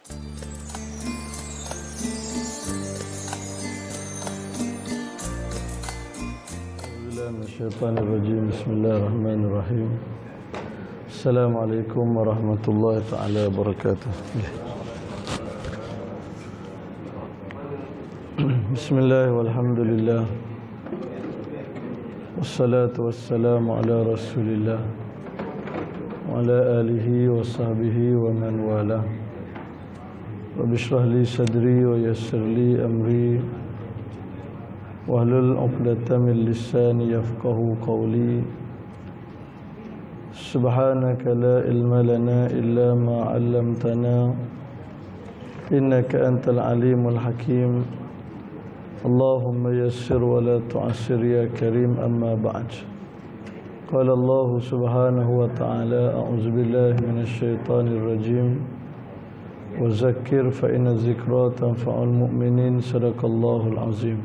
Bismillahirrahmanirrahim. Bismillahirrahmanirrahim. Assalamualaikum warahmatullahi taala wabarakatuh. Bismillah walhamdulillah. Wassalatu wassalamu ala Rasulillah wa ala alihi wa sahbihi wa man wala. Rabbi shrah li sadri wa yassir li amri wahlul 'uqdatam min lisani yafqahu qawli. Subhanaka la ilma lana illa ma 'allamtana innaka antal alimul hakim. Allahumma yassir wa la tu'assir ya karim, amma ba'd. Qala Allah subhanahu wa ta'ala, a'udzu billahi minasy syaithanir rajim. Wa zakkir fa inna dzikra tanfa'ul mu'minin. Shadaqallahul azim.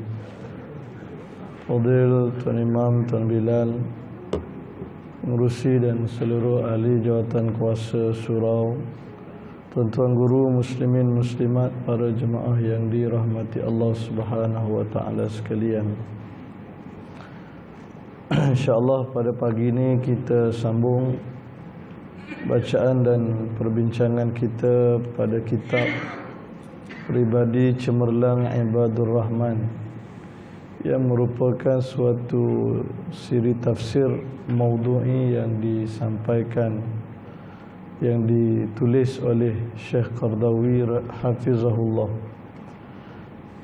Fadil Tuan Imam, Tuan Bilal, Pengerusi dan seluruh ahli jawatan kuasa surau, tuan-tuan guru muslimin muslimat, para jemaah yang dirahmati Allah Subhanahu wa taala sekalian. InsyaAllah pada pagi ini kita sambung bacaan dan perbincangan kita pada kitab Pribadi Cemerlang Ibadur Rahman, yang merupakan suatu siri tafsir maudhu'i yang disampaikan, yang ditulis oleh Syekh Qardawi hafizahullah.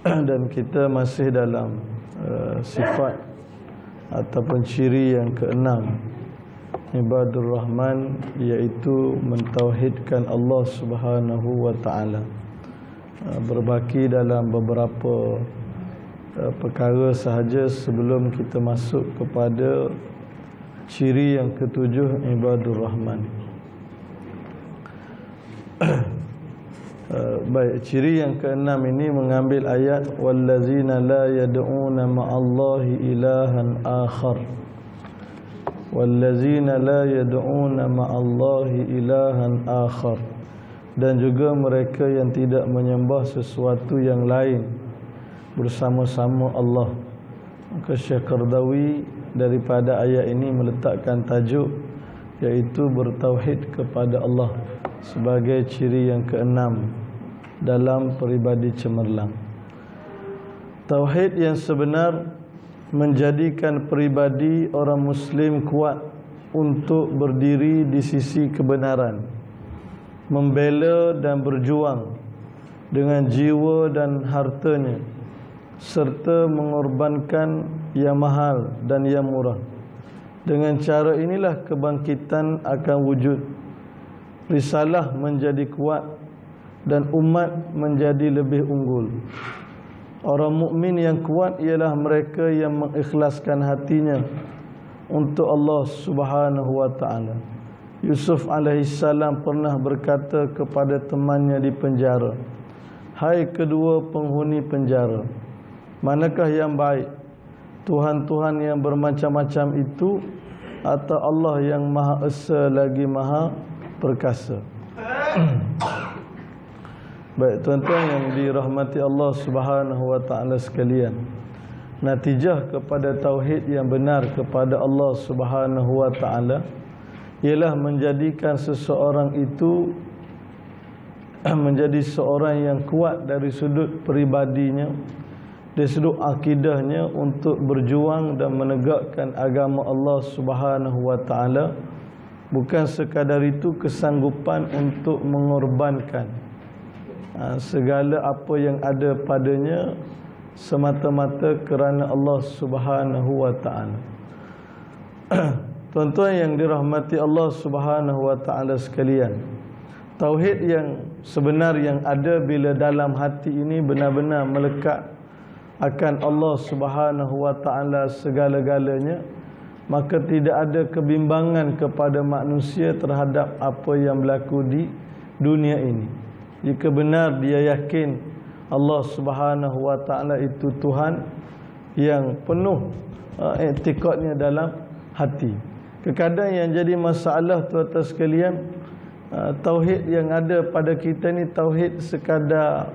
Dan kita masih dalam sifat ataupun ciri yang keenam Ibadur Rahman, iaitu mentauhidkan Allah Subhanahu wa taala. Berbaki dalam beberapa perkara sahaja sebelum kita masuk kepada ciri yang ketujuh Ibadur Rahman. Baik, ciri yang keenam ini mengambil ayat wallazina la yad'una ma'allahi ilahan akhar. Wallazina la yad'una ma'allahi ilahan akhar, dan juga mereka yang tidak menyembah sesuatu yang lain bersama-sama Allah. Maka Syekh Qardawi daripada ayat ini meletakkan tajuk, iaitu bertauhid kepada Allah sebagai ciri yang keenam dalam peribadi cemerlang. Tauhid yang sebenar menjadikan peribadi orang Muslim kuat untuk berdiri di sisi kebenaran, membela dan berjuang dengan jiwa dan hartanya, serta mengorbankan yang mahal dan yang murah. Dengan cara inilah kebangkitan akan wujud, risalah menjadi kuat, dan umat menjadi lebih unggul. Orang mukmin yang kuat ialah mereka yang mengikhlaskan hatinya untuk Allah Subhanahu wa taala. Yusuf alaihissalam pernah berkata kepada temannya di penjara, "Hai kedua penghuni penjara, manakah yang baik, Tuhan-Tuhan yang bermacam-macam itu, atau Allah yang Maha Esa lagi Maha Perkasa?" Baik, tuan-tuan yang dirahmati Allah Subhanahu wa taala sekalian, natijah kepada tauhid yang benar kepada Allah Subhanahu wa taala ialah menjadikan seseorang itu menjadi seorang yang kuat dari sudut peribadinya, dari sudut akidahnya, untuk berjuang dan menegakkan agama Allah Subhanahu wa taala. Bukan sekadar itu, kesanggupan untuk mengorbankan segala apa yang ada padanya semata-mata kerana Allah Subhanahu wa taala. Tuan-tuan yang dirahmati Allah Subhanahu wa taala sekalian, tauhid yang sebenar yang ada bila dalam hati ini benar-benar melekat akan Allah Subhanahu wa taala segala-galanya, maka tidak ada kebimbangan kepada manusia terhadap apa yang berlaku di dunia ini. Jika benar dia yakin Allah Subhanahu wa taala itu Tuhan yang penuh iktikadnya dalam hati. Kadang yang jadi masalah tuan-tuan sekalian, tauhid yang ada pada kita ni tauhid sekadar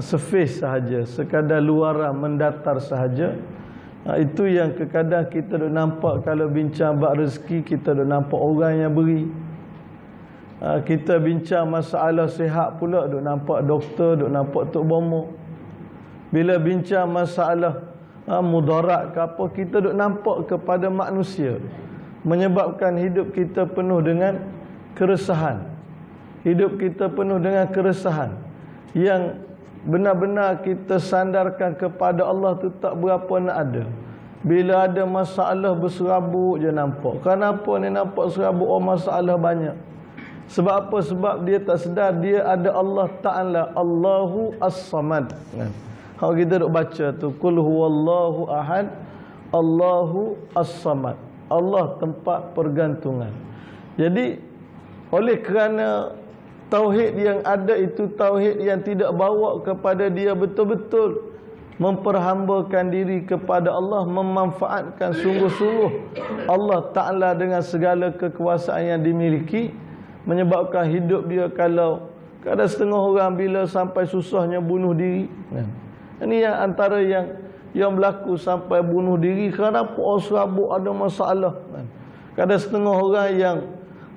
surface sahaja, sekadar luaran, mendatar sahaja. Itu yang kadang kita duk nampak kalau bincang bab rezeki, kita duk nampak orang yang beri. Kita bincang masalah sihat pula duk nampak doktor, duk nampak tok bomo. Bila bincang masalah mudarat ke apa, kita duk nampak kepada manusia, menyebabkan hidup kita penuh dengan keresahan. Hidup kita penuh dengan keresahan yang benar-benar kita sandarkan kepada Allah tu tak berapa nak ada. Bila ada masalah berserabut je nampak. Kenapa ni nampak serabut? Oh, masalah banyak. Sebab apa? Sebab dia tak sedar dia ada Allah Ta'ala, Allahu As-Samad. Kalau kita duk baca tu, Qul huwallahu ahad, Allahu As-Samad. Allah tempat pergantungan. Jadi oleh kerana tauhid yang ada itu tauhid yang tidak bawa kepada dia betul-betul memperhambakan diri kepada Allah, memanfaatkan sungguh-sungguh Allah Ta'ala dengan segala kekuasaan yang dimiliki, menyebabkan hidup dia kalau ada setengah orang bila sampai susahnya bunuh diri. Ini yang antara yang berlaku sampai bunuh diri kerana serabut ada masalah. Ada setengah orang yang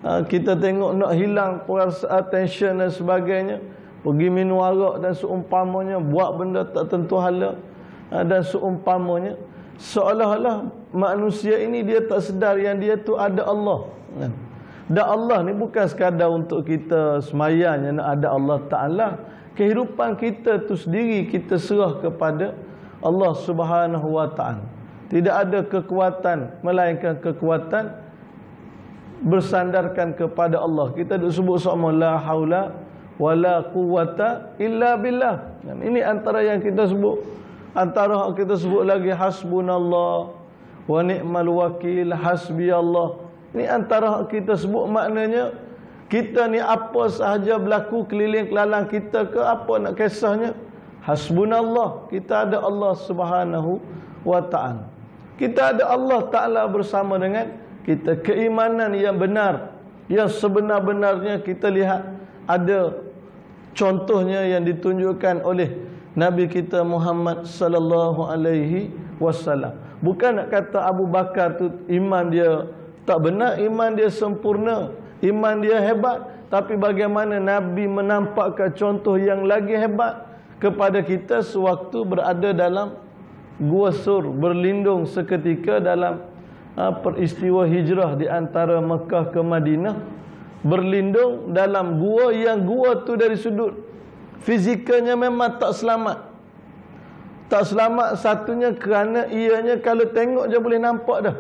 kita tengok nak hilang perasaan tension dan sebagainya, pergi minum arak dan seumpamanya, buat benda tak tentu hala dan seumpamanya, seolah-olah manusia ini dia tak sedar yang dia tu ada Allah. Dan Allah ni bukan sekadar untuk kita semayang nak ada Allah Ta'ala. Kehidupan kita tu sendiri kita serah kepada Allah Subhanahu Wa Ta'ala. Tidak ada kekuatan melainkan kekuatan bersandarkan kepada Allah. Kita duk sebut sama la haula wala quwwata illa billah. Ini antara yang kita sebut. Antara kita sebut lagi hasbunallah wa ni'mal wakil, hasbiyallah. Ini antara kita sebut, maknanya kita ni apa sahaja berlaku keliling kelalang kita ke apa nak kisahnya, hasbunallah, kita ada Allah Subhanahu Wa Ta'ala. Kita ada Allah Ta'ala bersama dengan kita. Keimanan yang benar, yang sebenar-benarnya kita lihat ada contohnya yang ditunjukkan oleh Nabi kita Muhammad sallallahu alaihi wasallam. Bukan nak kata Abu Bakar tu iman dia tak benar, iman dia sempurna, iman dia hebat, tapi bagaimana Nabi menampakkan contoh yang lagi hebat kepada kita sewaktu berada dalam Gua Sur, berlindung seketika dalam peristiwa hijrah di antara Mekah ke Madinah, berlindung dalam gua yang gua tu dari sudut fizikalnya memang tak selamat. Tak selamat satunya kerana ianya kalau tengok je boleh nampak dah.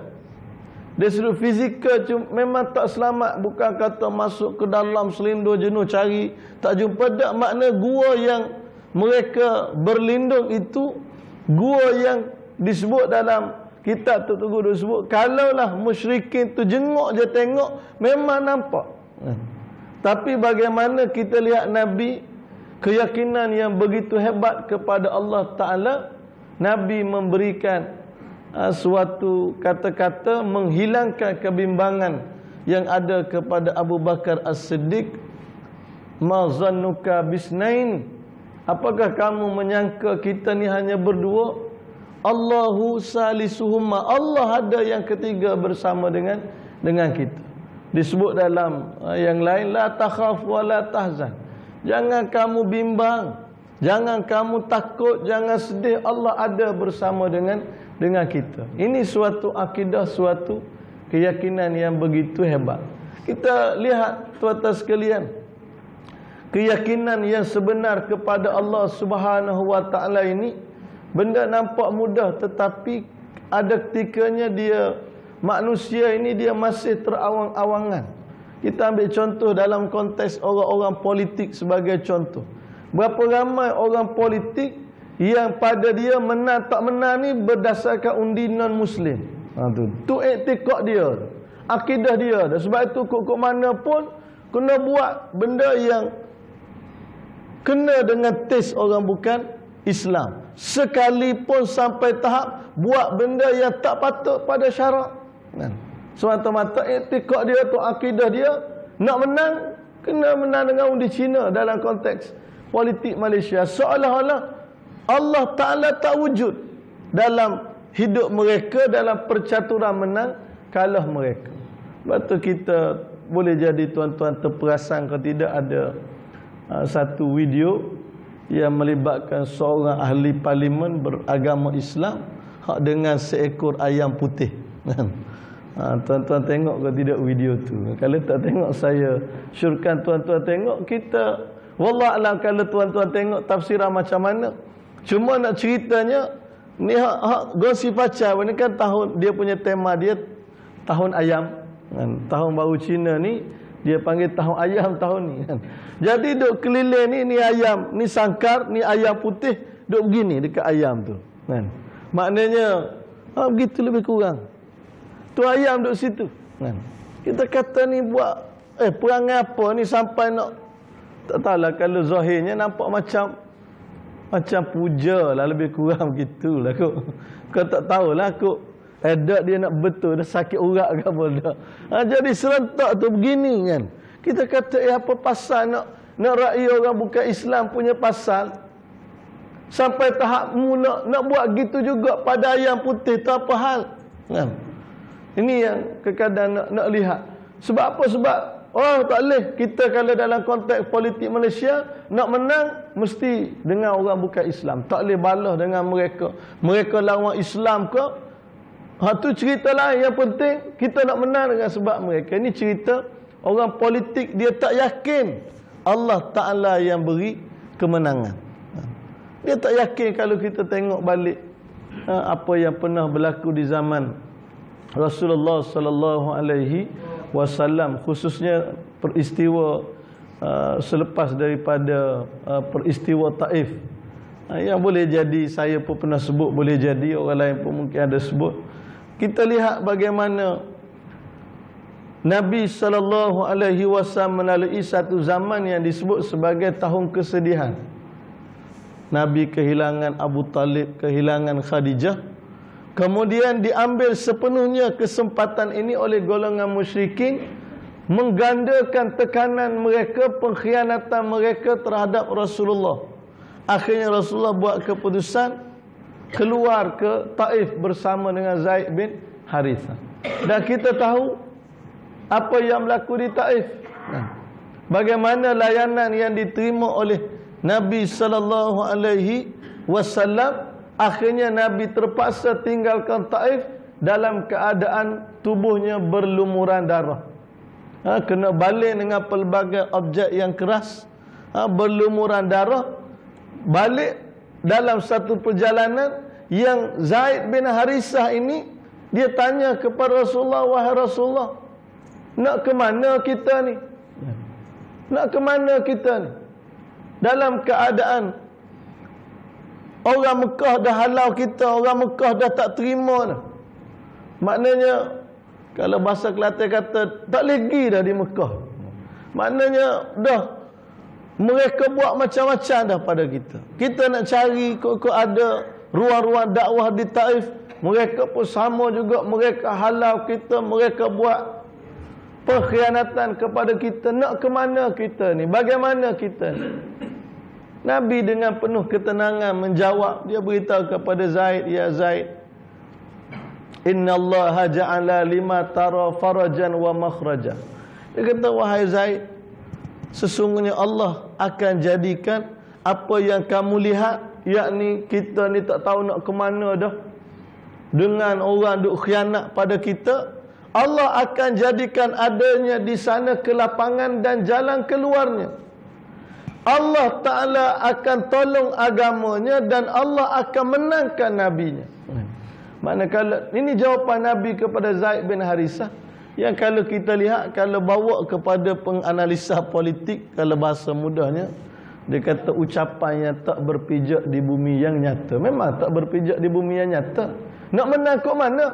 Dari sudut fizikal memang tak selamat. Bukan kata masuk ke dalam selindung jenuh cari tak jumpa, tak. Makna gua yang mereka berlindung itu gua yang disebut dalam kitab tu disebut, kalaulah musyrikin tu jenguk je tengok memang nampak. Tapi bagaimana kita lihat Nabi, keyakinan yang begitu hebat kepada Allah Ta'ala, Nabi memberikan suatu kata-kata menghilangkan kebimbangan yang ada kepada Abu Bakar As-Siddiq. Ma zannuka bisnain, apakah kamu menyangka kita ni hanya berdua? Allahu salisuhumma, Allah ada yang ketiga bersama dengan kita. Disebut dalam yang lain, la takhaf wa la tahzan, jangan kamu bimbang, jangan kamu takut, jangan sedih, Allah ada bersama dengan kita. Ini suatu akidah, suatu keyakinan yang begitu hebat. Kita lihat tuan-tuan sekalian, keyakinan yang sebenar kepada Allah Subhanahu Wa Ta'ala ini benda nampak mudah, tetapi ada ketikanya dia, manusia ini dia masih terawang-awangan. Kita ambil contoh dalam konteks orang-orang politik sebagai contoh. Berapa ramai orang politik yang pada dia menang tak menang ni berdasarkan undi non-Muslim. Tu iktikad dia, akidah dia. Dan sebab itu kok mana pun kena buat benda yang kena dengan taste orang bukan Islam. Sekalipun sampai tahap buat benda yang tak patut pada syarak. Semata-mata iktikad dia tu, akidah dia Nak menang, kena menang dengan undi Cina dalam konteks politik Malaysia. Seolah-olah Allah Ta'ala tak wujud dalam hidup mereka, dalam percaturan menang kalah mereka. Sebab tu kita boleh jadi tuan-tuan terperasan kalau tidak ada satu video yang melibatkan seorang ahli parlimen beragama Islam dengan seekor ayam putih. Tuan-tuan tengok ke tidak video tu? Kalau tak tengok, saya syurkan tuan-tuan tengok. Kita wallahualam kalau tuan-tuan tengok tafsiran macam mana. Cuma nak ceritanya ni hak Gongsi Pacar ni kan tahun dia punya tema dia tahun ayam kan. Tahun baru Cina ni dia panggil tahun ayam tahun ni kan. Jadi duk keliling ni ayam, ni sangkar, ni ayam putih duk begini dekat ayam tu kan. Maknanya begitu lebih kurang. Tu ayam duduk situ kan. Kita kata ni buat perangai apa ni sampai nak, tak tahulah, kalau zahirnya nampak macam puja lah, lebih kurang begitulah kot. Kau tak tahulah kot edak dia nak betul dah sakit urat ke apa dah. Jadi serentak tu begini kan. Kita kata apa pasal nak rakyat orang bukan Islam punya pasal sampai tahap nak buat gitu juga pada ayam putih tu, apa hal kan? Ini yang kadang nak lihat. Sebab apa? Sebab tak boleh kita kalau dalam konteks politik Malaysia nak menang mesti dengan orang bukan Islam. Tak boleh balas dengan mereka. Mereka lawan Islam ke? Tu cerita lain. Yang penting kita nak menang dengan sebab mereka. Ini cerita orang politik dia tak yakin Allah Ta'ala yang beri kemenangan. Dia tak yakin. Kalau kita tengok balik apa yang pernah berlaku di zaman Rasulullah sallallahu alaihi wasallam, khususnya peristiwa selepas daripada peristiwa Taif, yang boleh jadi saya pun pernah sebut, boleh jadi orang lain pun mungkin ada sebut. Kita lihat bagaimana Nabi sallallahu alaihi wasallam melalui satu zaman yang disebut sebagai tahun kesedihan. Nabi kehilangan Abu Talib, kehilangan Khadijah. Kemudian diambil sepenuhnya kesempatan ini oleh golongan musyrikin, menggandakan tekanan mereka, pengkhianatan mereka terhadap Rasulullah. Akhirnya Rasulullah buat keputusan keluar ke Taif bersama dengan Zaid bin Harithah. Dan kita tahu apa yang berlaku di Taif. Bagaimana layanan yang diterima oleh Nabi sallallahu alaihi wasallam. Akhirnya Nabi terpaksa tinggalkan Taif dalam keadaan tubuhnya berlumuran darah. Kena balik dengan pelbagai objek yang keras, berlumuran darah. Balik dalam satu perjalanan yang Zaid bin Harithah ini, dia tanya kepada Rasulullah, wahai Rasulullah, nak ke mana kita ni? Nak ke mana kita ni? Dalam keadaan orang Mekah dah halau kita, orang Mekah dah tak terima dah. Maknanya kalau bahasa Kelantan kata tak lagi dah di Mekah. Maknanya dah mereka buat macam-macam dah pada kita. Kita nak cari kok ada ruang-ruang dakwah di Taif, mereka pun sama juga, mereka halau kita, mereka buat pengkhianatan kepada kita. Nak ke mana kita ni? Bagaimana kita ni? Nabi dengan penuh ketenangan menjawab. Dia beritahu kepada Zaid, ya Zaid, innallaha ja'ala lima tara farajan wa makhraja. Dia kata, wahai Zaid, sesungguhnya Allah akan jadikan apa yang kamu lihat, yakni kita ni tak tahu nak ke mana dah, dengan orang duk khianat pada kita, Allah akan jadikan adanya di sana kelapangan dan jalan keluarnya. Allah Ta'ala akan tolong agamanya dan Allah akan menangkan nabinya. Manakala ini jawapan Nabi kepada Zaid bin Harithah, yang kalau kita lihat, kalau bawa kepada penganalisa politik, kalau bahasa mudahnya, dia kata ucapan yang tak berpijak di bumi yang nyata. Memang tak berpijak di bumi yang nyata. Nak menang kok mana?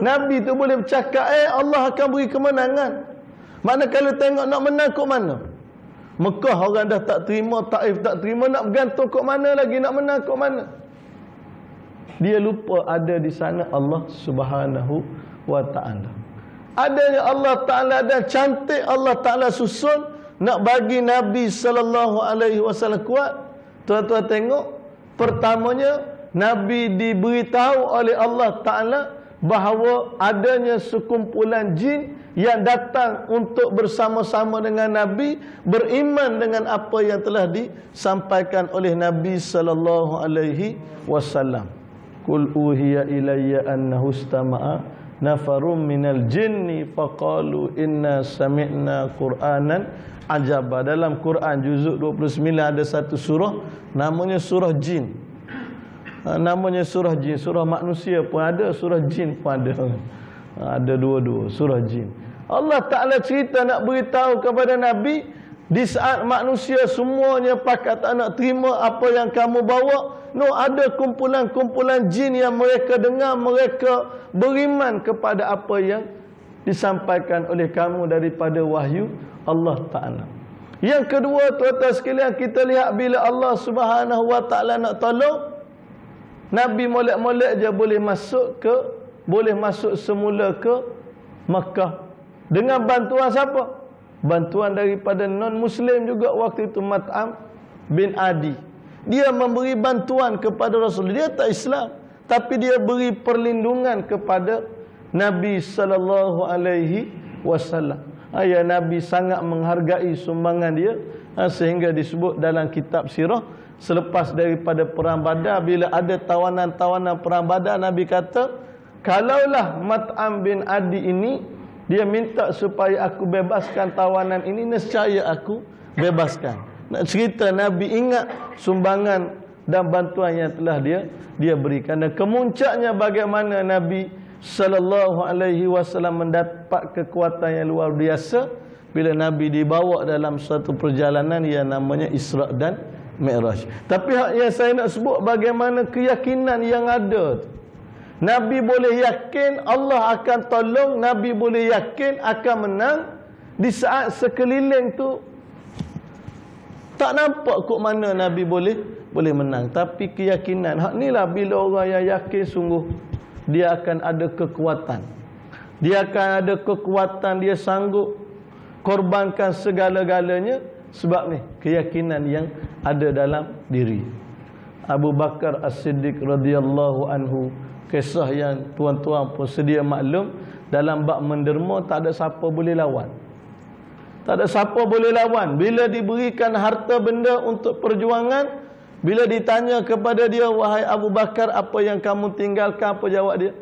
Nabi tu boleh bercakap, Allah akan beri kemenangan. Manakala tengok nak menang kok mana? Mekah orang dah tak terima, Taif tak terima, nak bergantung kok mana lagi, nak menang kok mana? Dia lupa ada di sana Allah Subhanahu wa ta'ala. adanya Allah Ta'ala dan cantik Allah Ta'ala susun nak bagi Nabi sallallahu alaihi wasallam kuat. Tuan-tuan tengok, pertamanya Nabi diberitahu oleh Allah Ta'ala bahawa adanya sekumpulan jin yang datang untuk bersama-sama dengan Nabi, beriman dengan apa yang telah disampaikan oleh Nabi sallallahu alaihi wasallam. Qul uhiya ilayya annahu istama'a nafarum minal jinni faqalu inna sami'na qur'anan ajaba. Dalam Quran juzuk 29 ada satu surah namanya surah jin. Namanya surah jin. Surah manusia pun ada, surah jin pun ada. Ada dua-dua surah jin. Allah Ta'ala cerita nak beritahu kepada Nabi di saat manusia semuanya pakat tak nak terima apa yang kamu bawa. No, ada kumpulan-kumpulan jin yang mereka dengar, mereka beriman kepada apa yang disampaikan oleh kamu daripada wahyu Allah Ta'ala. Yang kedua, tuan-tuan sekalian, kita lihat bila Allah Subhanahu Wa Ta'ala nak tolong, Nabi molek-molek je boleh masuk semula ke Makkah. Dengan bantuan siapa? Bantuan daripada non-Muslim juga waktu itu, Mat'am bin Adi. Dia memberi bantuan kepada Rasul. Dia tak Islam, tapi dia beri perlindungan kepada Nabi sallallahu alaihi wasallam. Ya, Nabi sangat menghargai sumbangan dia, sehingga disebut dalam kitab sirah, selepas daripada perang Badar, bila ada tawanan-tawanan perang Badar, Nabi kata, kalaulah Mat'am bin Adi ini dia minta supaya aku bebaskan tawanan ini, nescaya aku bebaskan. Nak cerita Nabi ingat sumbangan dan bantuan yang telah dia berikan. Dan kemuncaknya bagaimana Nabi sallallahu alaihi wasallam mendapat kekuatan yang luar biasa bila Nabi dibawa dalam satu perjalanan yang namanya Isra' dan Mi'raj. Tapi yang saya nak sebut bagaimana keyakinan yang ada tu. Nabi boleh yakin Allah akan tolong, Nabi boleh yakin akan menang di saat sekeliling tu tak nampak kok mana Nabi boleh menang. Tapi keyakinan, hak inilah bila orang yang yakin sungguh dia akan ada kekuatan. Dia akan ada kekuatan, dia sanggup korbankan segala-galanya sebab ni keyakinan yang ada dalam diri. Abu Bakar As-Siddiq radhiyallahu anhu, kisah yang tuan-tuan pun sedia maklum, dalam bab menderma tak ada siapa boleh lawan. Tak ada siapa boleh lawan. Bila diberikan harta benda untuk perjuangan, bila ditanya kepada dia, wahai Abu Bakar, apa yang kamu tinggalkan? Apa jawab dia?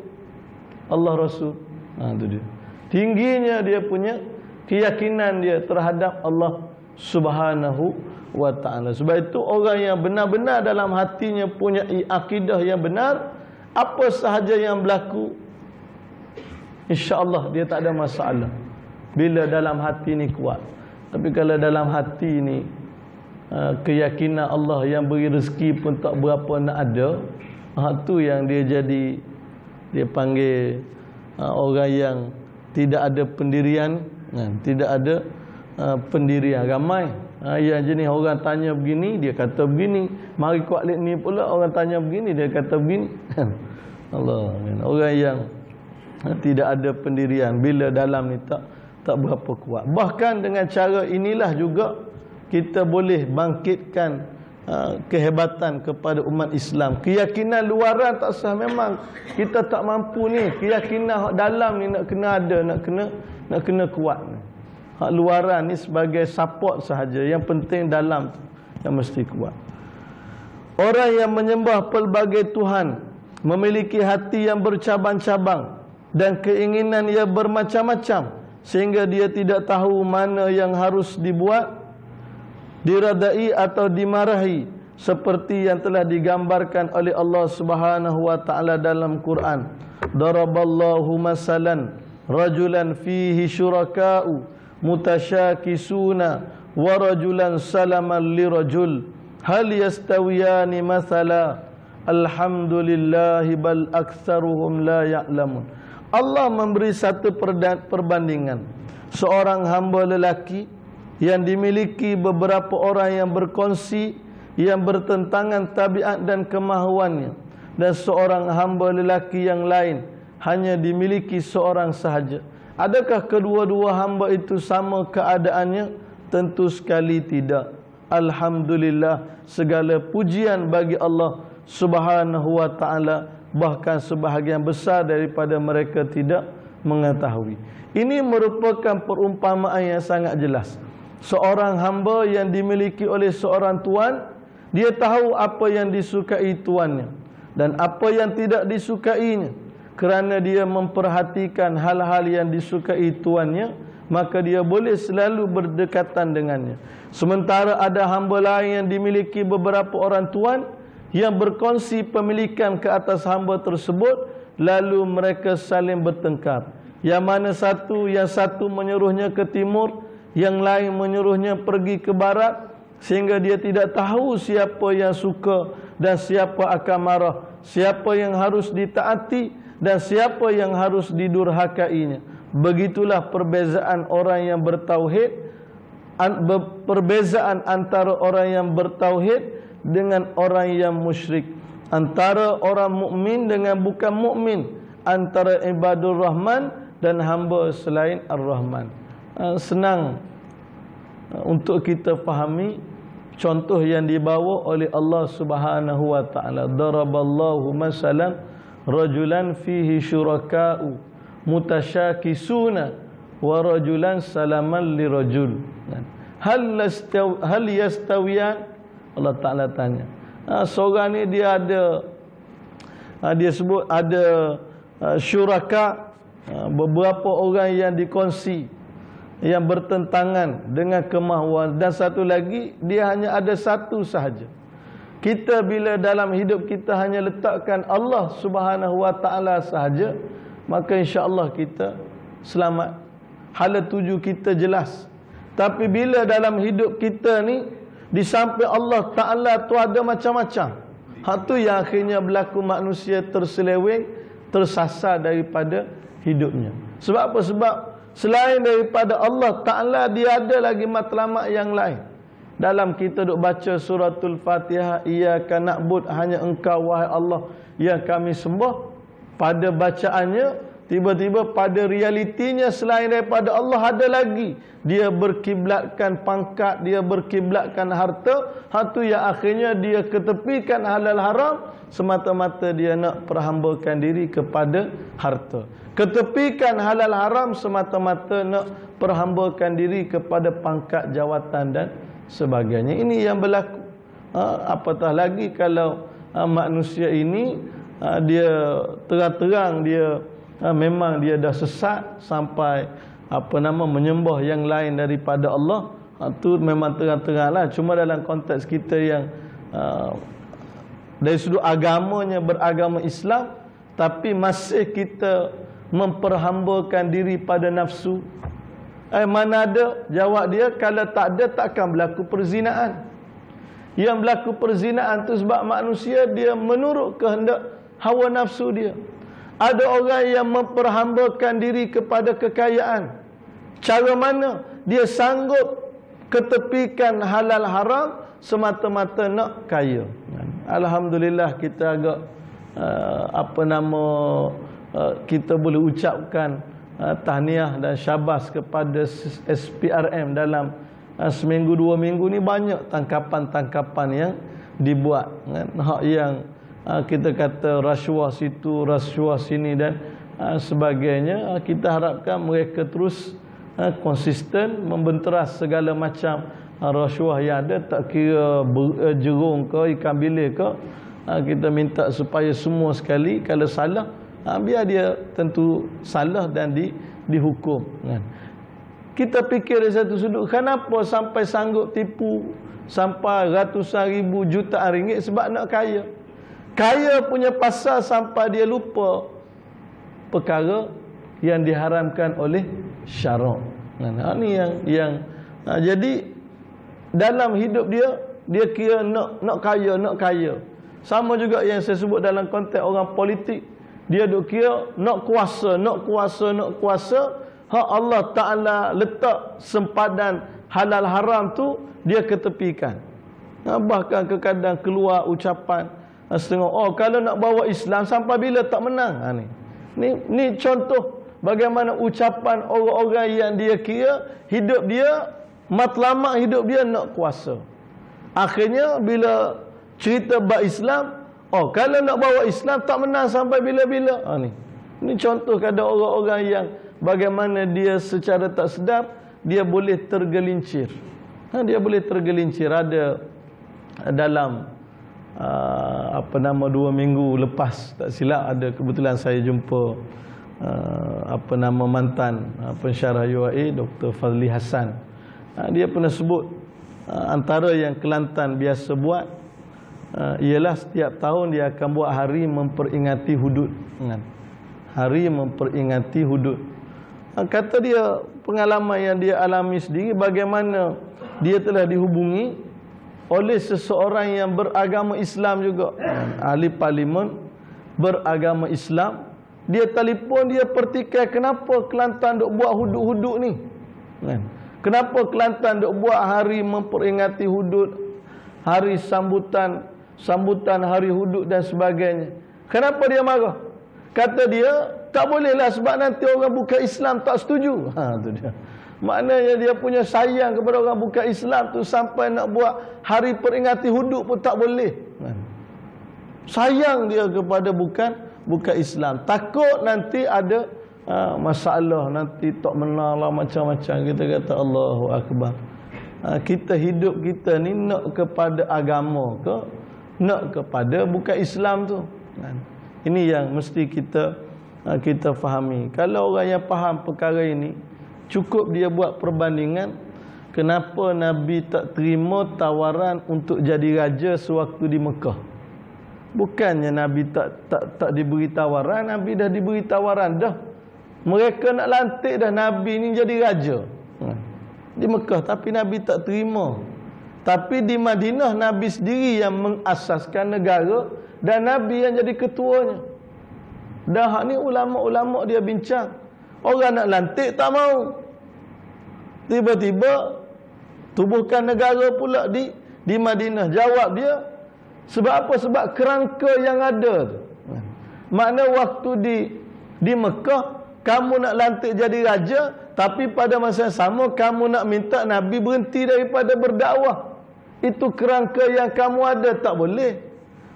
Allah Rasul. Itu dia. Tingginya dia punya keyakinan dia terhadap Allah Subhanahu wa Ta'ala. Sebab itu orang yang benar-benar dalam hatinya punya akidah yang benar, apa sahaja yang berlaku, insya-Allah dia tak ada masalah. Bila dalam hati ni kuat. Tapi kalau dalam hati ni keyakinan Allah yang beri rezeki pun tak berapa nak ada, tu yang dia jadi, dia panggil orang yang tidak ada pendirian, tidak ada pendirian. Ramai yang jenis orang tanya begini, dia kata begini. Mari kuat ni pula orang tanya begini, dia kata begini. Allah, orang yang tidak ada pendirian bila dalam ni tak berapa kuat. Bahkan dengan cara inilah juga kita boleh bangkitkan kehebatan kepada umat Islam. Keyakinan luaran tak sah, memang kita tak mampu ni. Keyakinan dalam ni nak kena ada, nak kena kuat. Hak luaran ni sebagai support sahaja. Yang penting dalam tu yang mesti kuat. Orang yang menyembah pelbagai Tuhan, memiliki hati yang bercabang-cabang dan keinginan yang bermacam-macam, sehingga dia tidak tahu mana yang harus dibuat, diradai atau dimarahi, seperti yang telah digambarkan oleh Allah Subhanahu wa Ta'ala dalam Quran. Daraballahu masalan rajulan fihi syuraka'u mutasyakisuna wa rajulan salaman lirajul hal yastawiyani mathala alhamdulillahi bal aktsaruhum la ya'lamun. Allah memberi satu perbandingan. Seorang hamba lelaki yang dimiliki beberapa orang yang berkongsi, yang bertentangan tabiat dan kemahuannya, dan seorang hamba lelaki yang lain hanya dimiliki seorang sahaja. Adakah kedua-dua hamba itu sama keadaannya? Tentu sekali tidak. Alhamdulillah, segala pujian bagi Allah Subhanahu wa ta'ala. Bahkan sebahagian besar daripada mereka tidak mengetahui. Ini merupakan perumpamaan yang sangat jelas. Seorang hamba yang dimiliki oleh seorang tuan, dia tahu apa yang disukai tuannya dan apa yang tidak disukainya. Kerana dia memperhatikan hal-hal yang disukai tuannya, maka dia boleh selalu berdekatan dengannya. Sementara ada hamba lain yang dimiliki beberapa orang tuan yang berkongsi pemilikan ke atas hamba tersebut, lalu mereka saling bertengkar. Yang satu menyuruhnya ke timur, yang lain menyuruhnya pergi ke barat, sehingga dia tidak tahu siapa yang suka dan siapa akan marah, siapa yang harus ditaati dan siapa yang harus didurhakainya. Begitulah perbezaan orang yang bertauhid, perbezaan antara orang yang bertauhid dengan orang yang musyrik, antara orang mukmin dengan bukan mukmin, antara ibadur rahman dan hamba selain ar-Rahman. Senang untuk kita fahami contoh yang dibawa oleh Allah Subhanahu wa taala. Daraballahu masalan rajulan fihi syuraka'u mutasyakisuna wa rajulan salaman lirajul. Hal yastawiyan? Allah Taala tanya. Seorang ni dia ada dia sebut ada syuraka, beberapa orang yang dikongsi yang bertentangan dengan kemahuan, dan satu lagi dia hanya ada satu sahaja. Kita bila dalam hidup kita hanya letakkan Allah Subhanahu wa taala sahaja, maka insya-Allah kita selamat. Hala tuju kita jelas. Tapi bila dalam hidup kita ni di samping Allah Taala tu ada macam-macam, hak tu yang akhirnya berlaku manusia terseleweng, tersasar daripada hidupnya. Sebab apa? Sebab selain daripada Allah Taala, dia ada lagi matlamat yang lain. Dalam kita duk baca suratul Fatihah, iyyaka na'bud, hanya engkau wahai Allah yang kami sembah, pada bacaannya tiba-tiba pada realitinya selain daripada Allah ada lagi. Dia berkiblatkan pangkat, dia berkiblatkan harta, hatu yang akhirnya dia ketepikan halal haram semata-mata dia nak perhambakan diri kepada harta. Ketepikan halal haram semata-mata nak perhambakan diri kepada pangkat, jawatan dan sebagainya. Ini yang berlaku. Apatah lagi kalau manusia ini dia terang-terang dia memang dia dah sesat sampai menyembah yang lain daripada Allah. Itu memang terang-teranglah. Cuma dalam konteks kita yang dari sudut agamanya beragama Islam, tapi masih kita memperhambakan diri pada nafsu. Mana ada? Jawab dia, kalau tak ada takkan berlaku perzinaan. Yang berlaku perzinaan tu sebab manusia dia menurut kehendak hawa nafsu dia. Ada orang yang memperhambakan diri kepada kekayaan. Cara mana? Dia sanggup ketepikan halal haram semata-mata nak kaya. Alhamdulillah kita agak kita boleh ucapkan tahniah dan syabas kepada SPRM dalam seminggu dua minggu ni banyak tangkapan-tangkapan yang dibuat kan? Hak yang kita kata rasuah situ, rasuah sini dan sebagainya. Kita harapkan mereka terus konsisten membenteras segala macam rasuah yang ada, tak kira jerung ke ikan bilik ke. Kita minta supaya semua sekali kalau salah, biar dia tentu salah dan dihukum kan. Kita fikir dari satu sudut, kenapa sampai sanggup tipu sampai ratusan ribu jutaan ringgit? Sebab nak kaya. Kaya punya pasal sampai dia lupa perkara yang diharamkan oleh syarak. Nah, ini yang jadi dalam hidup dia kira nak kaya. Sama juga yang saya sebut dalam konteks orang politik. Dia duk kira nak kuasa. Hak Allah Ta'ala letak sempadan halal haram tu dia ketepikan. Bahkan kadang keluar ucapan setengah, kalau nak bawa Islam sampai bila tak menang. Ni contoh bagaimana ucapan orang-orang yang dia kira hidup dia matlamat, hidup dia nak kuasa. Akhirnya bila cerita bab Islam, kalau nak bawa Islam tak menang sampai bila-bila. Ni contoh kepada orang-orang yang bagaimana dia secara tak sedap dia boleh tergelincir. Dia boleh tergelincir. Ada dalam 2 minggu lepas tak silap, ada kebetulan saya jumpa mantan pensyarah UAE Dr. Fazli Hassan. Dia pernah sebut antara yang Kelantan biasa buat ialah setiap tahun dia akan buat hari memperingati hudud. Hari memperingati hudud. Kata dia pengalaman yang dia alami sendiri, bagaimana dia telah dihubungi oleh seseorang yang beragama Islam juga, ahli parlimen beragama Islam. Dia telefon, dia pertikai, kenapa Kelantan duk buat hudud-hudud ni? Kenapa Kelantan duk buat hari memperingati hudud, hari sambutan hari hudud dan sebagainya? Kenapa dia marah? Kata dia, tak bolehlah sebab nanti orang bukan Islam tak setuju. Tu dia. Maknanya dia punya sayang kepada orang bukan Islam tu sampai nak buat hari peringati hudud pun tak boleh. Sayang dia kepada bukan Islam. Takut nanti ada masalah, nanti tak menang lah macam-macam. Kita kata Allahu Akbar. Kita hidup kita ni nak kepada agama ke, nak kepada bukan Islam tu. Ini yang mesti kita fahami. Kalau orang yang faham perkara ini, cukup dia buat perbandingan kenapa Nabi tak terima tawaran untuk jadi raja sewaktu di Mekah. Bukannya Nabi tak diberi tawaran, Nabi dah diberi tawaran dah. Mereka nak lantik dah Nabi ni jadi raja di Mekah, tapi Nabi tak terima. Tapi di Madinah Nabi sendiri yang mengasaskan negara dan Nabi yang jadi ketuanya. Dah ni ulama-ulama dia bincang. Orang nak lantik tak mau. Tiba-tiba tubuhkan negara pula di Madinah. Jawab dia, sebab apa? Sebab kerangka yang ada tu. Makna waktu di Mekah kamu nak lantik jadi raja, tapi pada masa yang sama kamu nak minta Nabi berhenti daripada berdakwah. Itu kerangka yang kamu ada, tak boleh.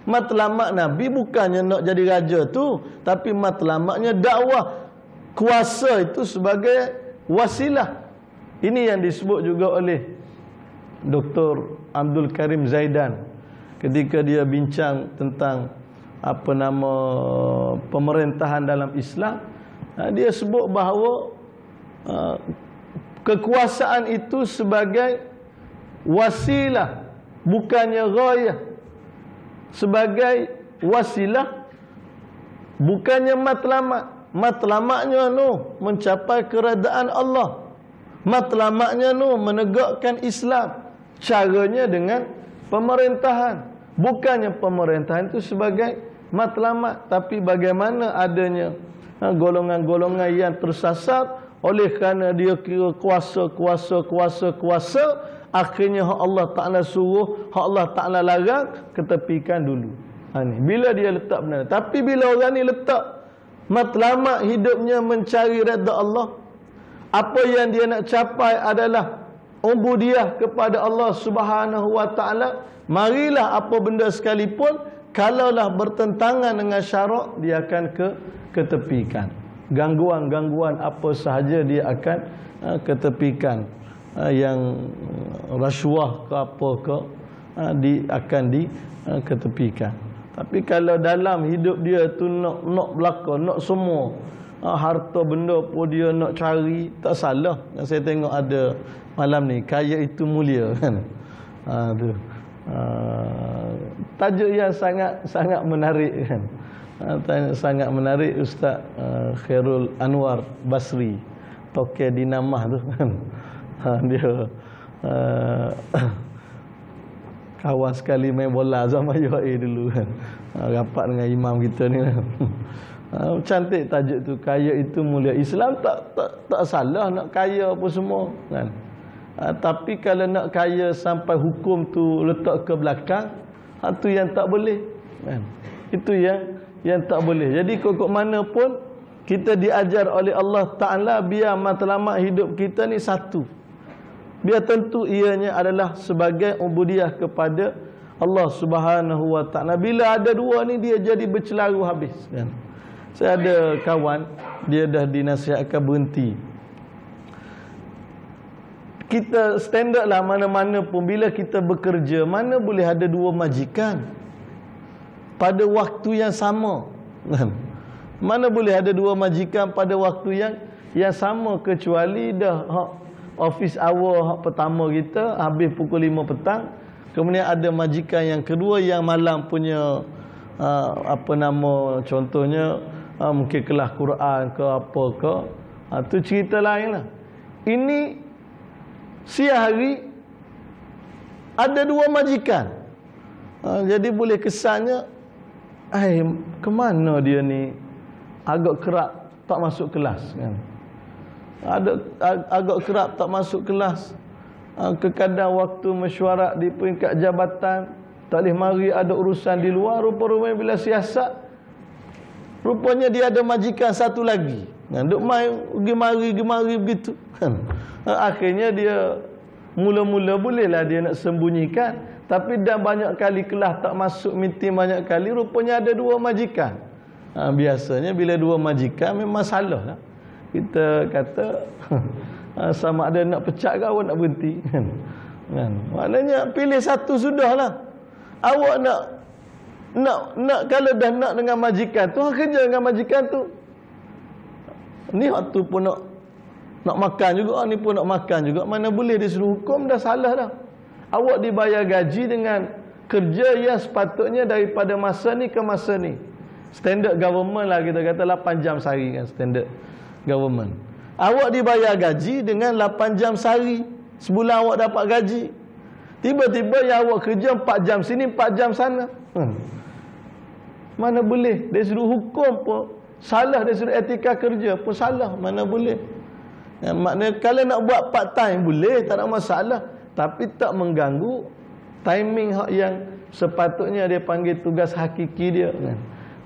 Matlamat Nabi bukannya nak jadi raja tu, tapi matlamatnya dakwah. Kuasa itu sebagai wasilah. Ini yang disebut juga oleh Dr. Abdul Karim Zaidan ketika dia bincang tentang pemerintahan dalam Islam. Dia sebut bahawa kekuasaan itu sebagai wasilah, bukannya ghayah. Sebagai wasilah, bukannya matlamat. Matlamatnya mencapai keredaan Allah. Matlamatnya menegakkan Islam. Caranya dengan pemerintahan. Bukannya pemerintahan itu sebagai matlamat, tapi bagaimana adanya golongan-golongan yang tersasar oleh kerana dia kira kuasa, akhirnya hak Allah Ta'ala suruh, hak Allah Ta'ala larang, ketepikan dulu. Bila dia letak benar. Tapi bila orang ni letak matlamat hidupnya mencari redha Allah, apa yang dia nak capai adalah ubudiyah kepada Allah Subhanahu wa Ta'ala, marilah apa benda sekalipun, kalaulah bertentangan dengan syarak, dia akan ketepikan. Gangguan-gangguan apa sahaja dia akan ketepikan. Yang rasuah ke apa ke akan diketepikan. Tapi kalau dalam hidup dia tu nak belaka, nak semua harta benda pun dia nak cari, tak salah. Saya tengok ada malam ni, kaya itu mulia kan. Tajuk yang sangat menarik kan. Sangat menarik Ustaz Khairul Anwar Basri, tokoh dinamah tu kan. Dia kawan sekali main bola zaman UAE dulu kan. Rapat dengan imam kita ni kan. Cantik tajuk tu, kaya itu mulia. Islam tak salah nak kaya apa semua kan. Tapi kalau nak kaya sampai hukum tu letak ke belakang, itu yang tak boleh kan. Itu yang tak boleh. Jadi kok mana pun Kita diajar oleh Allah Ta'ala biar matlamat hidup kita ni satu. Biar tentu ianya adalah sebagai ubudiah kepada Allah Subhanahu Wa Ta'ala. Bila ada dua ni dia jadi bercelaru habis kan. Saya ada kawan, dia dah dinasihatkan berhenti. Kita standard lah mana-mana pun bila kita bekerja, mana boleh ada dua majikan pada waktu yang sama kan. Mana boleh ada dua majikan pada waktu yang sama, kecuali dah office hour pertama kita habis pukul 5 petang, kemudian ada majikan yang kedua yang malam punya contohnya mungkin kelas Quran ke apa ke, tu cerita lain lah. Ini siang hari ada dua majikan, jadi boleh kesannya ke mana dia ni agak kerap tak masuk kelas kan. Agak kerap tak masuk kelas. Kadang waktu mesyuarat di peringkat jabatan tak boleh mari, ada urusan di luar. Rupa-rupanya bila siasat, rupanya dia ada majikan satu lagi kan, duk pergi mari begitu kan. Akhirnya dia mula-mula bolehlah dia nak sembunyikan, tapi dah banyak kali kelas tak masuk, meeting banyak kali, rupanya ada dua majikan. Biasanya bila dua majikan memang salah lah. Kita kata sama ada nak pecat ke awak nak berhenti kan. Maknanya pilih satu sudahlah. Awak nak kalau dah nak dengan majikan tu, kerja dengan majikan tu. Ni waktu pun nak makan juga, ni pun nak makan juga, mana boleh disuruh hukum, dah salah dah. Awak dibayar gaji dengan kerja yang sepatutnya daripada masa ni ke masa ni. Standard government lah kita kata 8 jam sehari kan, standard government. Awak dibayar gaji dengan 8 jam sehari. Sebulan awak dapat gaji. Tiba-tiba yang awak kerja 4 jam sini, 4 jam sana. Mana boleh. Dia suruh hukum pun salah, dia suruh etika kerja pun salah. Mana boleh. Maknanya kalau nak buat part time boleh, tak ada masalah, tapi tak mengganggu timing yang sepatutnya dia panggil tugas hakiki dia kan.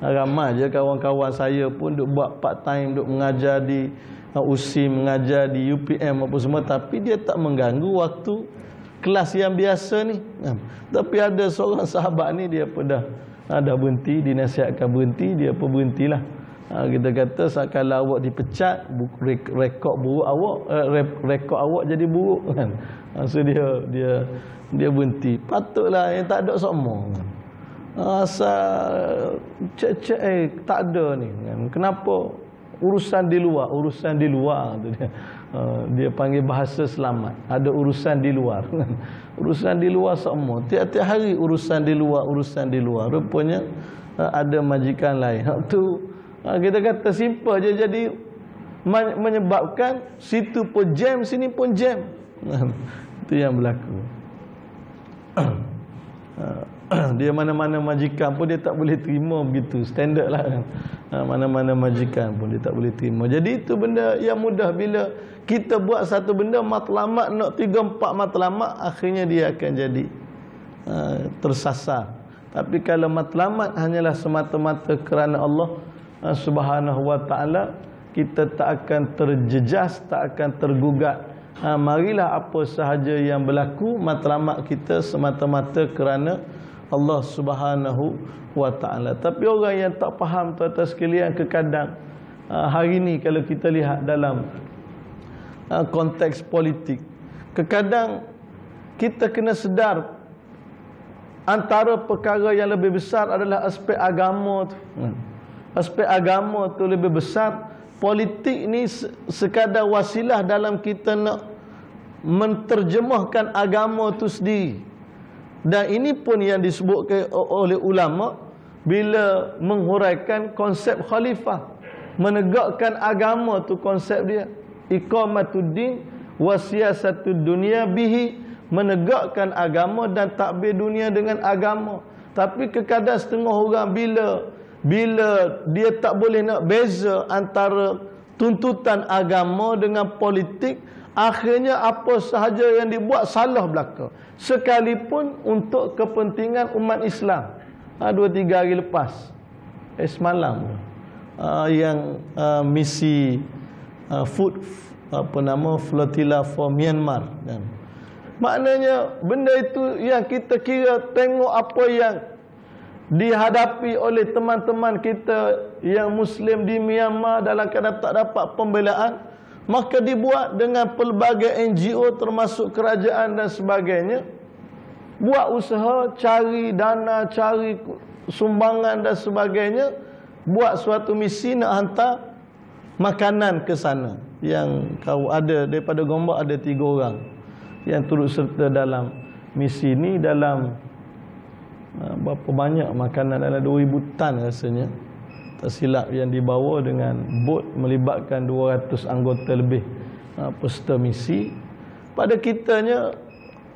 Ramai je kawan-kawan saya pun duk buat part time, duk mengajar di USIM, mengajar di UPM apa semua, tapi dia tak mengganggu waktu kelas yang biasa ni. Tapi ada seorang sahabat ni, dia pun dah berhenti, dinasihatkan berhenti, dia pun berhentilah. Kita kata kalau awak dipecat, rekod buruk awak, rekod awak jadi buruk kan. So dia berhenti. Patutlah yang tak ada semua kan. Asal cek tak ada ni kan. Kenapa urusan di luar tu dia panggil bahasa selamat, ada urusan di luar. Urusan di luar semua, tiap-tiap hari urusan di luar. Rupanya ada majikan lain. Tu kita kata simple je, jadi menyebabkan situ pun jam, sini pun jam. Itu yang berlaku. Dia mana-mana majikan pun dia tak boleh terima begitu, standard lah kan. Mana-mana majikan pun dia tak boleh terima. Jadi itu benda yang mudah. Bila kita buat satu benda matlamat, nak 3-4 matlamat, akhirnya dia akan jadi tersasar. Tapi kalau matlamat hanyalah semata-mata kerana Allah Subhanahu Wa Ta'ala, kita tak akan terjejas, tak akan tergugat. Marilah apa sahaja yang berlaku, matlamat kita semata-mata kerana Allah Subhanahu Wa Ta'ala. Tapi orang yang tak faham tuan-tuan sekalian, kadang hari ni kalau kita lihat dalam konteks politik, kadang kita kena sedar antara perkara yang lebih besar adalah aspek agama tu. Aspek agama tu lebih besar. Politik ni sekadar wasilah dalam kita nak menterjemahkan agama tu sendiri. Dan ini pun yang disebutkan oleh ulama bila menghuraikan konsep khalifah, menegakkan agama tu, konsep dia iqamatuddin wa siyasatud dunya bihi, menegakkan agama dan takbir dunia dengan agama. Tapi kadang setengah orang bila dia tak boleh nak beza antara tuntutan agama dengan politik, akhirnya apa sahaja yang dibuat salah belaka, sekalipun untuk kepentingan umat Islam. 2-3 hari lepas, semalam misi food flotilla for Myanmar kan. Maknanya benda itu yang kita kira tengok apa yang dihadapi oleh teman-teman kita yang Muslim di Myanmar dalam keadaan tak dapat pembelaan, maka dibuat dengan pelbagai NGO termasuk kerajaan dan sebagainya, buat usaha cari dana, cari sumbangan dan sebagainya, buat suatu misi nak hantar makanan ke sana. Yang kau ada daripada Gombak ada 3 orang yang turut serta dalam misi ni, dalam berapa banyak makanan, dalam 2000 tan rasanya tak silap yang dibawa dengan bot melibatkan 200 anggota lebih peserta misi. Pada kitanya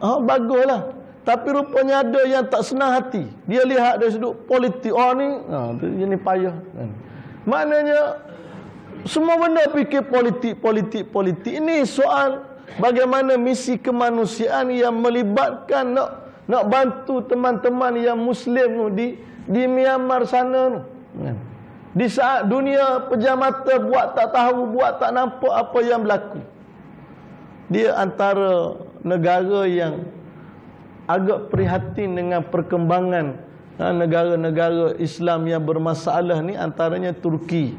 baguslah, tapi rupanya ada yang tak senang hati. Dia lihat dari sudut politik, ni payah kan. Maknanya semua benda fikir politik. Ini soal bagaimana misi kemanusiaan yang melibatkan nak bantu teman-teman yang Muslim di Myanmar sana kan. Di saat dunia pejam mata, buat tak tahu, buat tak nampak apa yang berlaku. Dia antara negara yang agak prihatin dengan perkembangan negara-negara Islam yang bermasalah ni, antaranya Turki.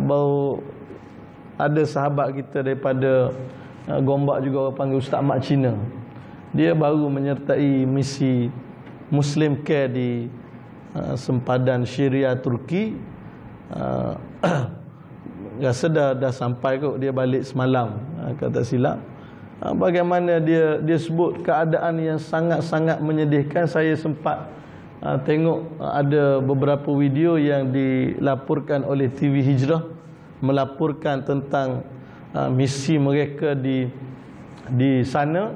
Baru ada sahabat kita daripada Gombak juga, orang panggil Ustaz Mak Cina. Dia baru menyertai misi Muslim Care di sempadan Syria Turki. Rasa dah sampai kot, dia balik semalam kalau tak silap. Bagaimana dia sebut keadaan yang sangat-sangat menyedihkan. Saya sempat tengok ada beberapa video yang dilaporkan oleh TV Hijrah, melaporkan tentang misi mereka di sana.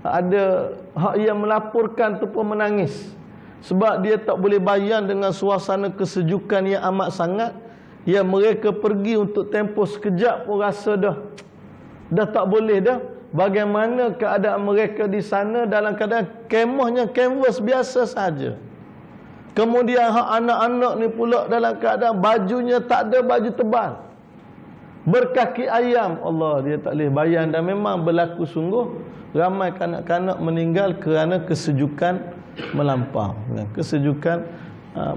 Ada hak yang melaporkan tu pun menangis, sebab dia tak boleh bayang dengan suasana kesejukan yang amat sangat yang mereka pergi untuk tempoh sekejap pun rasa dah tak boleh dah. Bagaimana keadaan mereka di sana dalam keadaan kemahnya kanvas biasa saja. Kemudian hak anak-anak ni pula dalam keadaan bajunya tak ada baju tebal, berkaki ayam. Allah, dia tak boleh bayang. Dan memang berlaku sungguh, ramai kanak-kanak meninggal kerana kesejukan melampau. Kesejukan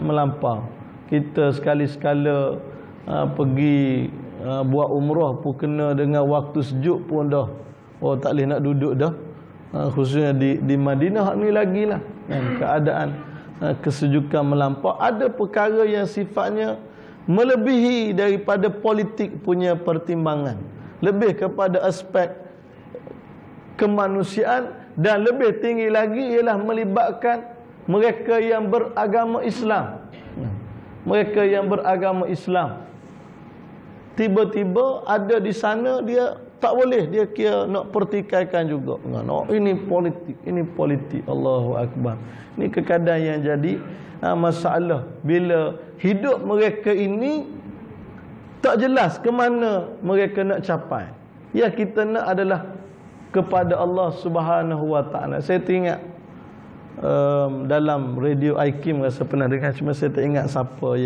melampau. Kita sekali-sekala pergi buat umrah pun kena dengan waktu sejuk pun dah tak boleh nak duduk dah. Khususnya di Madinah ni lagi lah keadaan kesejukan melampau. Ada perkara yang sifatnya melebihi daripada politik punya pertimbangan, lebih kepada aspek kemanusiaan, dan lebih tinggi lagi ialah melibatkan mereka yang beragama Islam. Mereka yang beragama Islam tiba-tiba ada di sana, dia tak boleh, dia kira nak pertikaikan juga. Ini politik. Allahu Akbar. Ini keadaan yang jadi masalah bila hidup mereka ini tak jelas ke mana mereka nak capai. Yang kita nak adalah kepada Allah Subhanahu Wa Taala. Saya teringat dalam radio IKIM, rasa pernah dengar, cuma saya tak ingat siapa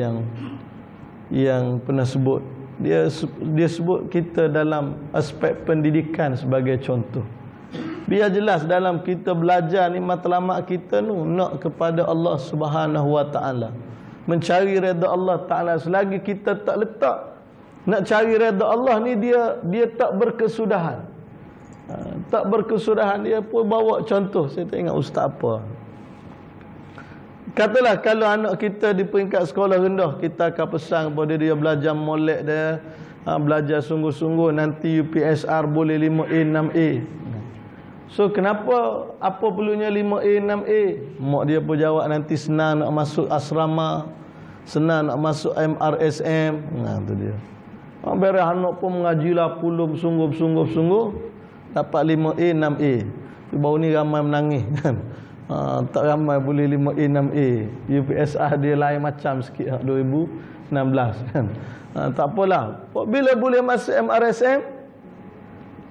yang pernah sebut. Dia sebut kita dalam aspek pendidikan sebagai contoh. Biar jelas dalam kita belajar ni, matlamat kita tu nak kepada Allah Subhanahu Wa Taala, mencari redha Allah Taala. Selagi kita tak letak nak cari redha Allah ni, dia tak berkesudahan. Tak berkesudahan. Dia pun bawa contoh, saya tak ingat ustaz apa. Katalah kalau anak kita di peringkat sekolah rendah, kita akan pesan kepada dia belajar molek dia, belajar sungguh-sungguh, nanti UPSR boleh 5A 6A. So kenapa, apa perlunya 5A 6A? Mak dia pun jawab nanti senang nak masuk asrama, senang nak masuk MRSM. Tu dia. Beres anak pun mengajilah puluh sungguh-sungguh, dapat 5A 6A. Baru ni ramai menangis kan. Tak ramai boleh 5A 6A. UPSR dia lain macam sikit 2016 kan. Tak apalah. Bila boleh masuk MRSM,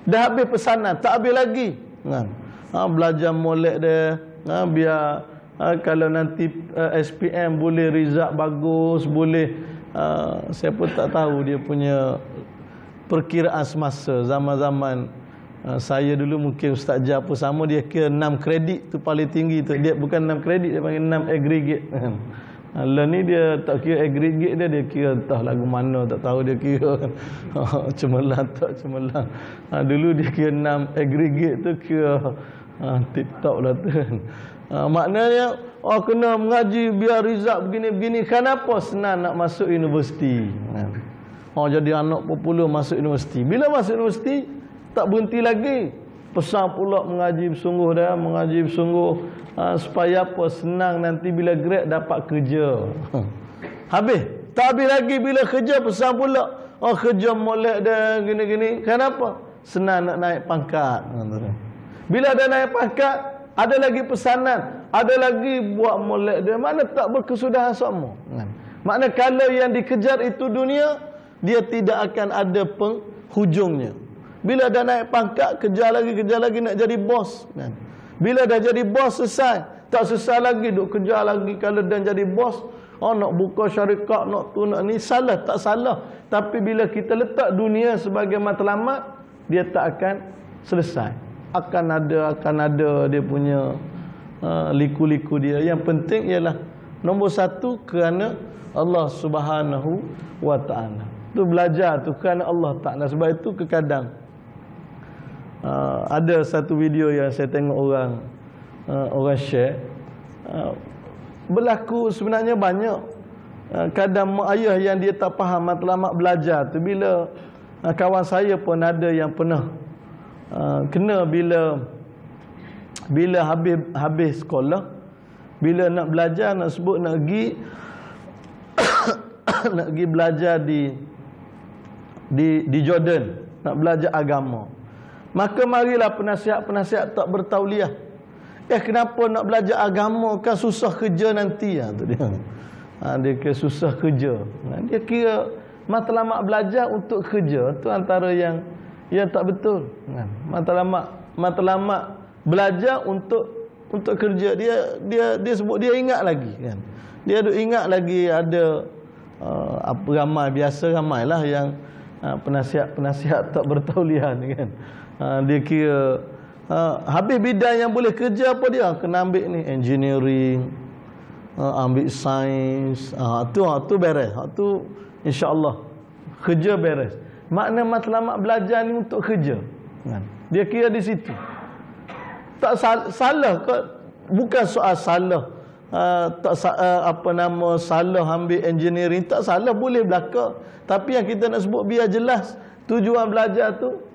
dah habis pesanan, tak habis lagi kan. Belajar molek dia, biar kalau nanti SPM boleh result bagus, boleh saya pun tak tahu dia punya perkiraan semasa. Zaman-zaman saya dulu mungkin Ustaz Jah pun sama, dia kira 6 kredit tu paling tinggi tu. Dia bukan 6 kredit, dia panggil 6 aggregate. Lah ni dia tak kira aggregate dia kira entah lagu mana tak tahu dia kira. Cemerlang tak cemerlang. Dulu dia kira 6 aggregate tu kira TikTok lah tu kan. Maknanya kena mengaji biar result begini-begini. Kenapa senang nak masuk universiti? Jadi anak popular masuk universiti. Bila masuk universiti tak berhenti lagi. Pesan pula mengaji bersungguh dah, mengaji bersungguh supaya apa? Senang nanti bila grad dapat kerja. Habis. Tak habis lagi bila kerja pesan pula. Kerja molek dah gini-gini. Kenapa? Senang nak naik pangkat. Bila dah naik pangkat, ada lagi pesanan, ada lagi buat molek dia. Mana tak berkesudahan semua. Makna kalau yang dikejar itu dunia, dia tidak akan ada penghujungnya. Bila dah naik pangkat, kejar lagi nak jadi bos. Bila dah jadi bos selesai, tak selesai lagi duk kejar lagi. Kalau dah jadi bos, nak buka syarikat, nak tu nak ni, salah tak salah. Tapi bila kita letak dunia sebagai matlamat, dia tak akan selesai. Akan ada dia punya liku-liku dia. Yang penting ialah nombor satu kerana Allah Subhanahu wa ta'ala. Tu belajar tu kerana Allah Ta'ala. Sebab itu kekadang ada satu video yang saya tengok orang share, berlaku sebenarnya banyak kadang mak ayah yang dia tak faham matlamat belajar tu. Bila kawan saya pun ada yang pernah kena bila habis sekolah, bila nak belajar, nak sebut nak pergi nak pergi belajar di Jordan, nak belajar agama. Maka marilah penasihat-penasihat tak bertauliah. Kenapa nak belajar agama, kan susah kerja nanti. Tu dia. Dia kira susah kerja. Dia kira matlamat belajar untuk kerja tu antara yang tak betul. Matlamat belajar untuk kerja. Dia sebut, dia ingat lagi kan. Dia ada ingat lagi ada ramailah yang penasihat-penasihat tak bertauliah ni kan. Dia kira habis bidang yang boleh kerja apa dia kena ambil ni, engineering, ambil sains, tu beres. Tu insya-Allah kerja beres. Makna matlamat belajar ni untuk kerja kan. Dia kira di situ. Tak salah ke? Bukan soal salah. Salah ambil engineering, tak salah, boleh belaka. Tapi yang kita nak sebut biar jelas tujuan belajar tu,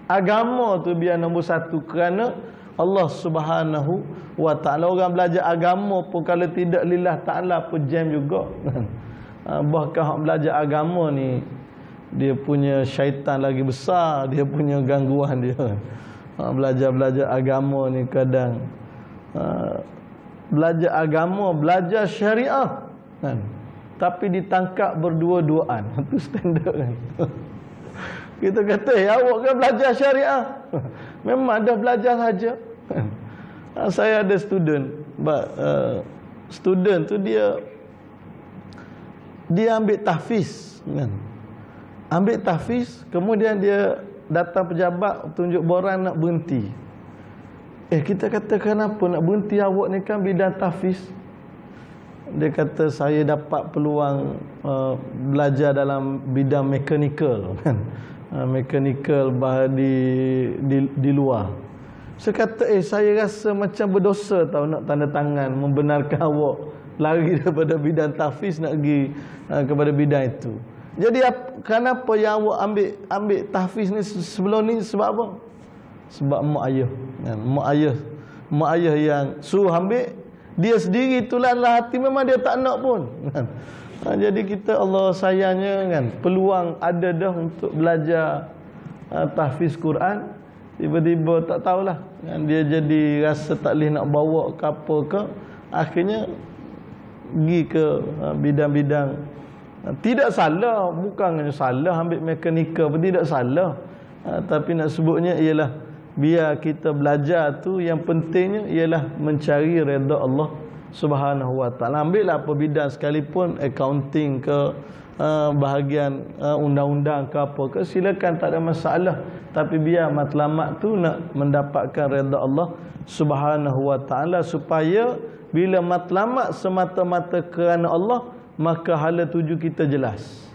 agama tu biar nombor satu kerana Allah Subhanahu wa ta'ala. Orang belajar agama pun kalau tidak lillah ta'ala pun jam juga. Bahkan belajar agama ni dia punya syaitan lagi besar, dia punya gangguan dia. Belajar agama ni kadang belajar agama, belajar syariah kan, tapi ditangkap berdua-duaan. Itu standard kan. Kita kata awak kan belajar syariah. Memang dah belajar saja. Saya ada student tu dia ambil tahfiz kan. Ambil tahfiz, kemudian dia datang pejabat tunjuk borang nak berhenti. Kita kata kenapa nak berhenti awak ni kan bidang tahfiz? Dia kata saya dapat peluang belajar dalam bidang mekanikal kan. Mekanikal di luar. Saya kata saya rasa macam berdosa tahu nak tanda tangan membenarkan awak lari daripada bidang tahfiz nak pergi kepada bidang itu. Jadi kenapa yang awak ambil tahfiz ni sebelum ni, sebab apa? Sebab mak ayah kan? Mak ayah yang suruh ambil, dia sendiri itulah hati memang dia tak nak pun kan? Jadi kita Allah sayangnya kan, peluang ada dah untuk belajar tahfiz Quran, tiba-tiba tak tahulah kan, dia jadi rasa tak boleh nak bawa ke apa ke, akhirnya pergi ke bidang-bidang. Tidak salah, bukan salah ambil mekanikal pun tidak salah, tapi nak sebutnya ialah biar kita belajar tu yang pentingnya ialah mencari redha Allah Subhanahu wa ta'ala. Ambillah apa bidang sekalipun, accounting ke, bahagian undang-undang ke apa ke, silakan, tak ada masalah. Tapi biar matlamat tu nak mendapatkan redha Allah Subhanahu wa ta'ala, supaya bila matlamat semata-mata kerana Allah, maka hala tuju kita jelas.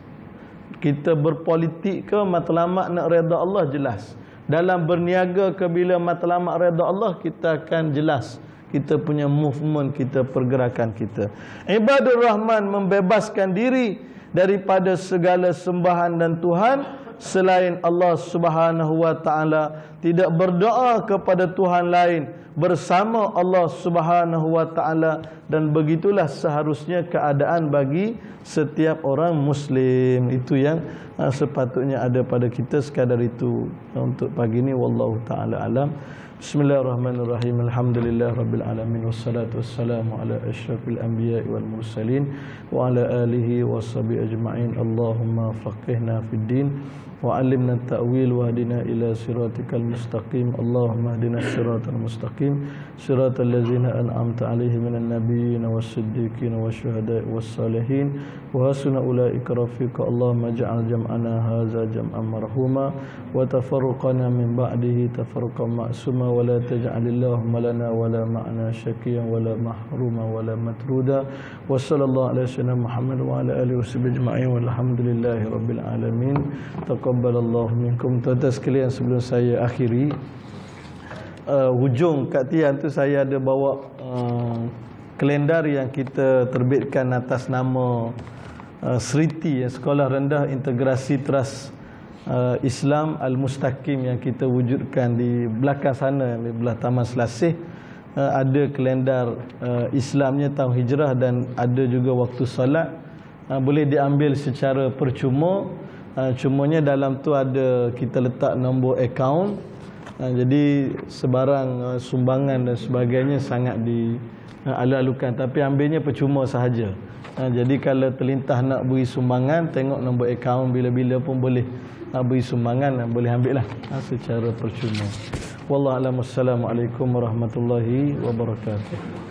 Kita berpolitik ke matlamat nak redha Allah, jelas. Dalam berniaga ke bila matlamat redha Allah, kita akan jelas kita punya movement kita, pergerakan kita. Ibadur Rahman membebaskan diri daripada segala sembahan dan Tuhan selain Allah Subhanahu wa ta'ala, tidak berdoa kepada Tuhan lain bersama Allah Subhanahu wa ta'ala, dan begitulah seharusnya keadaan bagi setiap orang Muslim. Itu yang sepatutnya ada pada kita. Sekadar itu untuk pagi ini. Wallahu ta'ala alam. Bismillahirrahmanirrahim. Alhamdulillah rabbil alamin, wassalatu wassalamu ala asyrafil anbiya'i wal mursalin wa ala alihi washabihi ajma'in. Allahumma faqihna fid din wa 'allimna at-ta'wil wa hadina ila siratikal mustaqim. Allahumma hdina siratal mustaqim, siratal ladzina an'amta 'alaihim minan nabiyyin was-siddiqin wasyuhada'i was-salihin wa hasuna ulaika rafiqa. Allahumma ij'al jam'ana hadza jam'an marhuma wa tafarruqana min ba'dihi tafarruqan ma'suma wa la taj'alillahumma lana wa la ma'na syaqiyan wa la mahruma wa la matruda. Wa sallallahu ala sayyidina Muhammad wa ala alihi washabbihi ajma'in walhamdulillahi rabbil alamin. Taqabbalallahu minkum. Tuan-tuan sekalian, sebelum saya akhiri, hujung kat tiang tu saya ada bawa kalendar yang kita terbitkan atas nama Seriti, Sekolah Rendah Integrasi Trust Islam Al-Mustaqim, yang kita wujudkan di belakang sana, di belah Taman Selasih. Ada kalendar Islamnya tahun hijrah dan ada juga waktu solat. Boleh diambil secara percuma. Cumanya dalam tu ada, kita letak nombor akaun. Jadi sebarang sumbangan dan sebagainya sangat dialu-alukan, tapi ambilnya percuma sahaja. Jadi kalau terlintah nak beri sumbangan, tengok nombor akaun, bila-bila pun boleh beri sumbangan, boleh ambil lah secara percuma. Wallahu a'lam. Assalamualaikum warahmatullahi wabarakatuh.